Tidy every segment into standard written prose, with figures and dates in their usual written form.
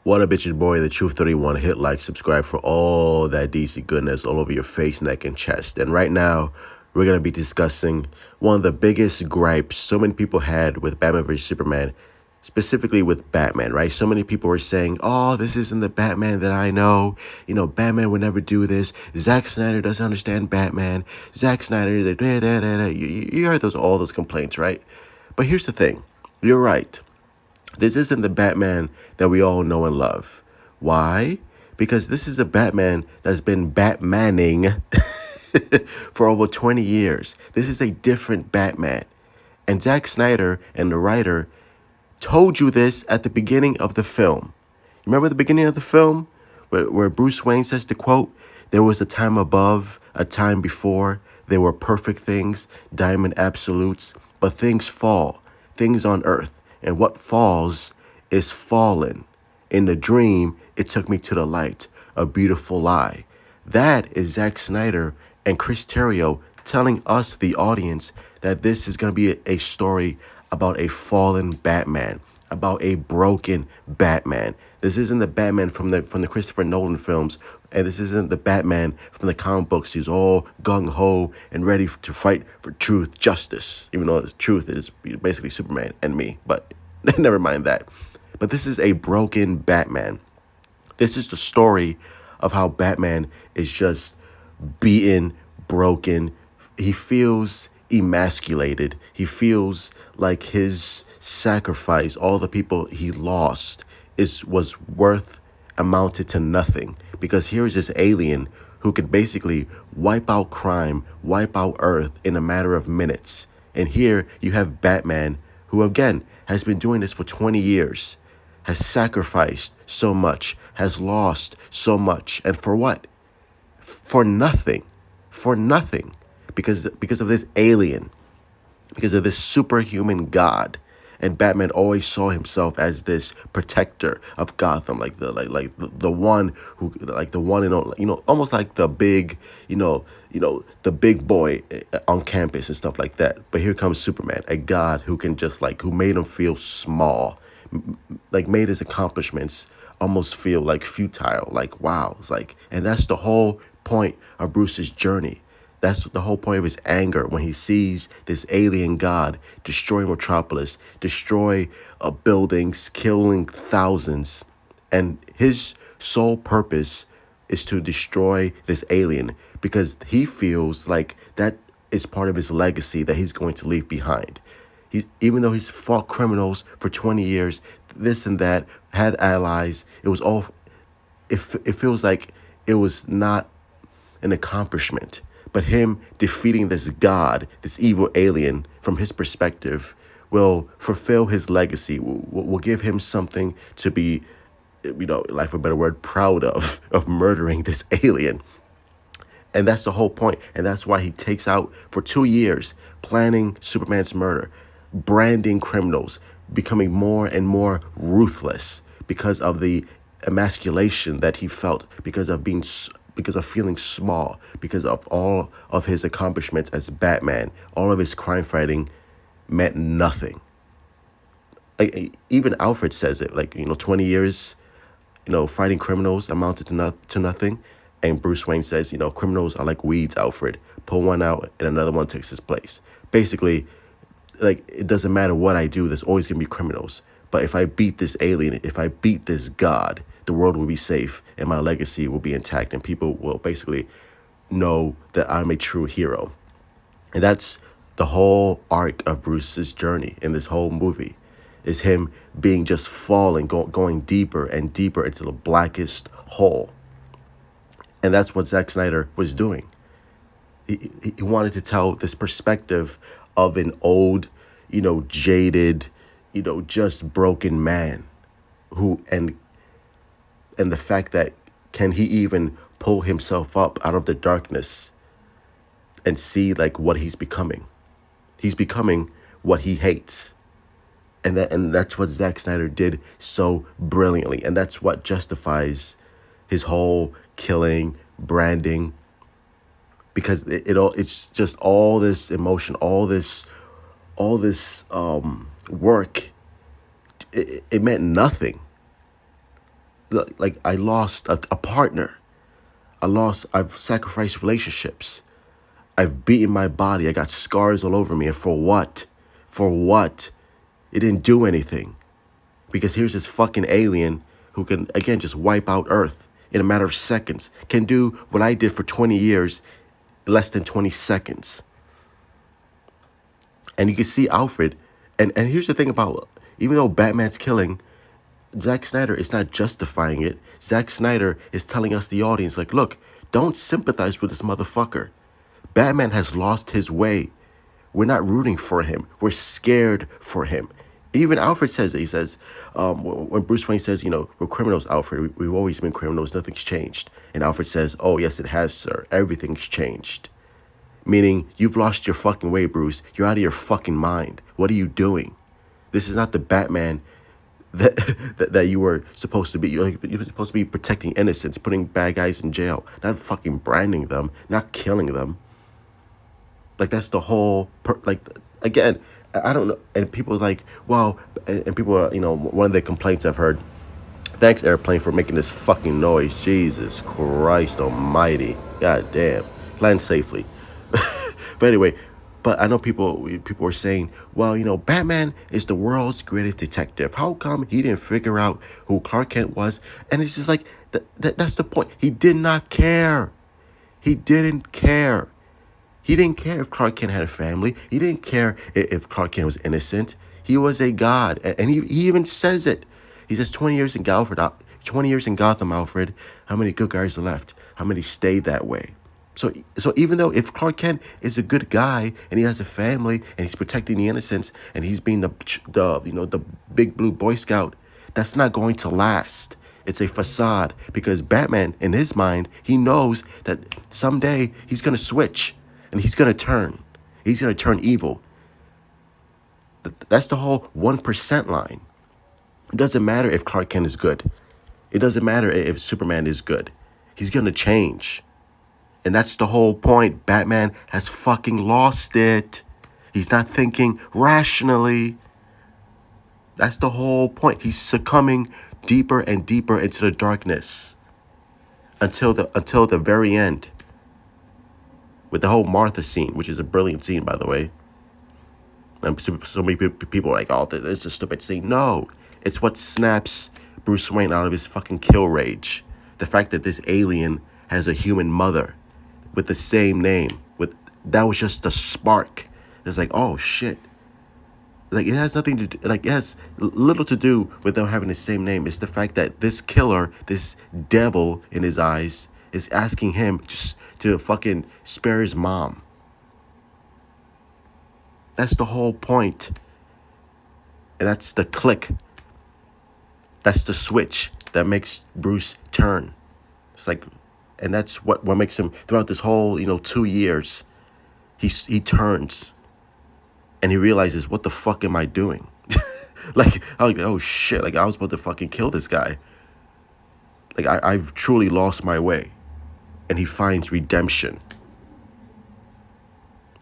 What up, bitches, boy? The Truth 31. Hit like, subscribe for all that DC goodness all over your face, neck, and chest. And right now, we're going to be discussing one of the biggest gripes so many people had with Batman vs. Superman, specifically with Batman, right? So many people were saying, oh, this isn't the Batman that I know. Batman would never do this. Zack Snyder doesn't understand Batman. Zack Snyder is like, da, da, da, da. You heard all those complaints, right? But here's the thing. You're right. This isn't the Batman that we all know and love. Why? Because this is a Batman that's been Batmaning for over 20 years. This is a different Batman. And Zack Snyder and the writer told you this at the beginning of the film. Remember the beginning of the film where Bruce Wayne says the quote, "There was a time above, a time before. There were perfect things, diamond absolutes, but things fall, things on earth. And what falls is fallen. In the dream, it took me to the light, a beautiful lie." That is Zack Snyder and Chris Terrio telling us, the audience, that this is going to be a story about a fallen Batman, about a broken Batman. This isn't the Batman from the Christopher Nolan films, and this isn't the Batman from the comic books. He's all gung-ho and ready to fight for truth, justice, even though the truth is basically Superman and me, but never mind that. But this is a broken Batman. This is the story of how Batman is just beaten, broken. He feels emasculated. He feels like his sacrifice, all the people he lost, was amounted to nothing. Because here is this alien who could basically wipe out crime, wipe out Earth in a matter of minutes. And here you have Batman, who again has been doing this for 20 years, has sacrificed so much, has lost so much. And for what? For nothing. For nothing. Because of this alien, because of this superhuman god. And Batman always saw himself as this protector of Gotham, like the one who, like the one and only, almost like the big, the big boy on campus and stuff like that. But here comes Superman, a god who can just who made him feel small, made his accomplishments almost feel futile. Wow, it's and that's the whole point of Bruce's journey. That's the whole point of his anger when he sees this alien god destroy Metropolis, destroy buildings, killing thousands. And his sole purpose is to destroy this alien because he feels like that is part of his legacy that he's going to leave behind. Even though he's fought criminals for 20 years, this and that, had allies, it feels like it was not an accomplishment. But him defeating this god, this evil alien, from his perspective, will fulfill his legacy, will give him something to be, like for a better word, proud of murdering this alien. And that's the whole point. And that's why he takes out for 2 years planning Superman's murder, branding criminals, becoming more and more ruthless because of the emasculation that he felt, because of feeling small, because of all of his accomplishments as Batman. All of his crime fighting meant nothing. Even Alfred says it, 20 years, fighting criminals amounted to nothing. And Bruce Wayne says, criminals are like weeds, Alfred. Pull one out and another one takes his place. Basically, it doesn't matter what I do, there's always going to be criminals. But if I beat this alien, if I beat this god, the world will be safe and my legacy will be intact and people will basically know that I'm a true hero. And that's the whole arc of Bruce's journey in this whole movie, is him being just falling, going deeper and deeper into the blackest hole. And that's what Zack Snyder was doing. He wanted to tell this perspective of an old, jaded, just broken man who, and the fact that can he even pull himself up out of the darkness and see what he's becoming. He's becoming what he hates. And that's what Zack Snyder did so brilliantly. And that's what justifies his whole killing, branding, because it's just all this emotion, all this work. It meant nothing. Like I lost a partner. I've sacrificed relationships. I've beaten my body. I got scars all over me. And for what? For what? It didn't do anything. Because here's this fucking alien who can, again, just wipe out Earth in a matter of seconds. Can do what I did for 20 years in less than 20 seconds. And you can see Alfred. And here's the thing about, even though Batman's killing, Zack Snyder is not justifying it. Zack Snyder is telling us, the audience, like, look, don't sympathize with this motherfucker. Batman has lost his way. We're not rooting for him. We're scared for him. Even Alfred says it. He says, when Bruce Wayne says, we're criminals, Alfred. We've always been criminals. Nothing's changed. And Alfred says, oh, yes, it has, sir. Everything's changed. Meaning, you've lost your fucking way, Bruce. You're out of your fucking mind. What are you doing? This is not the Batman that you were supposed to be. You're supposed to be protecting innocents, putting bad guys in jail, not fucking branding them, not killing them. Like, that's the whole, again, I don't know. And people are like, well, and people are, one of the complaints I've heard, thanks, Airplane, for making this fucking noise. Jesus Christ almighty. God damn. Land safely. But anyway, but I know people are saying, well, Batman is the world's greatest detective. How come he didn't figure out who Clark Kent was? And it's just like, that's the point. He did not care. He didn't care. He didn't care if Clark Kent had a family. He didn't care if Clark Kent was innocent. He was a god. And he even says it. He says 20 years in Gotham, Alfred. How many good guys are left? How many stayed that way? So even though if Clark Kent is a good guy and he has a family and he's protecting the innocents and he's being the big blue Boy Scout, that's not going to last. It's a facade, because Batman, in his mind, he knows that someday he's going to switch and he's going to turn. He's going to turn evil. That's the whole 1% line. It doesn't matter if Clark Kent is good. It doesn't matter if Superman is good. He's going to change. And that's the whole point. Batman has fucking lost it. He's not thinking rationally. That's the whole point. He's succumbing deeper and deeper into the darkness until the very end. With the whole Martha scene, which is a brilliant scene, by the way. And so many people are like, oh, this is a stupid scene. No, it's what snaps Bruce Wayne out of his fucking kill rage. The fact that this alien has a human mother with the same name. That was just a spark. It's like, oh shit. Like, it has nothing to do, like, it has little to do with them having the same name. It's the fact that this killer, this devil in his eyes, is asking him to fucking spare his mom. That's the whole point. And that's the click. That's the switch that makes Bruce turn. It's like, and that's what makes him, throughout this whole, 2 years, he turns. And he realizes, what the fuck am I doing? like, oh shit, like, I was about to fucking kill this guy. Like, I've truly lost my way. And he finds redemption.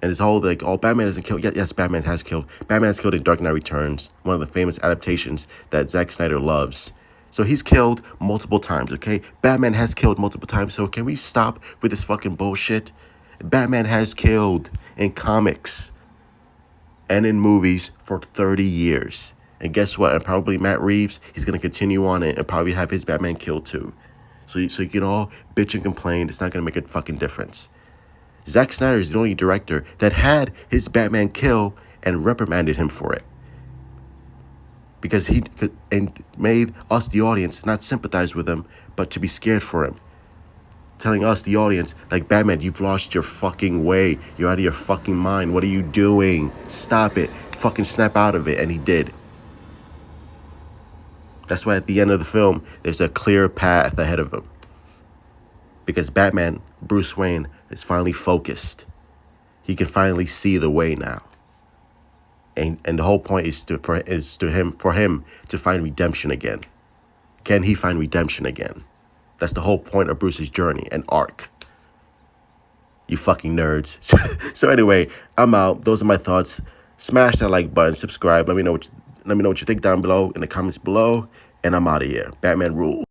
And it's all like, oh, Batman doesn't kill. Yes, Batman has killed. Batman's killed in Dark Knight Returns, one of the famous adaptations that Zack Snyder loves. So he's killed multiple times, okay? Batman has killed multiple times. So can we stop with this fucking bullshit? Batman has killed in comics and in movies for 30 years. And guess what? And probably Matt Reeves, he's going to continue on it and probably have his Batman killed too. So you can all bitch and complain. It's not going to make a fucking difference. Zack Snyder is the only director that had his Batman kill and reprimanded him for it. Because he made us, the audience, not sympathize with him, but to be scared for him. Telling us, the audience, like, Batman, you've lost your fucking way. You're out of your fucking mind. What are you doing? Stop it. Fucking snap out of it. And he did. That's why at the end of the film, there's a clear path ahead of him. Because Batman, Bruce Wayne, is finally focused. He can finally see the way now. And the whole point is for him to find redemption again. Can he find redemption again? That's the whole point of Bruce's journey and arc. You fucking nerds. So anyway, I'm out. Those are my thoughts. Smash that like button, subscribe. Let me know what you think down below in the comments below. And I'm out of here. Batman rule.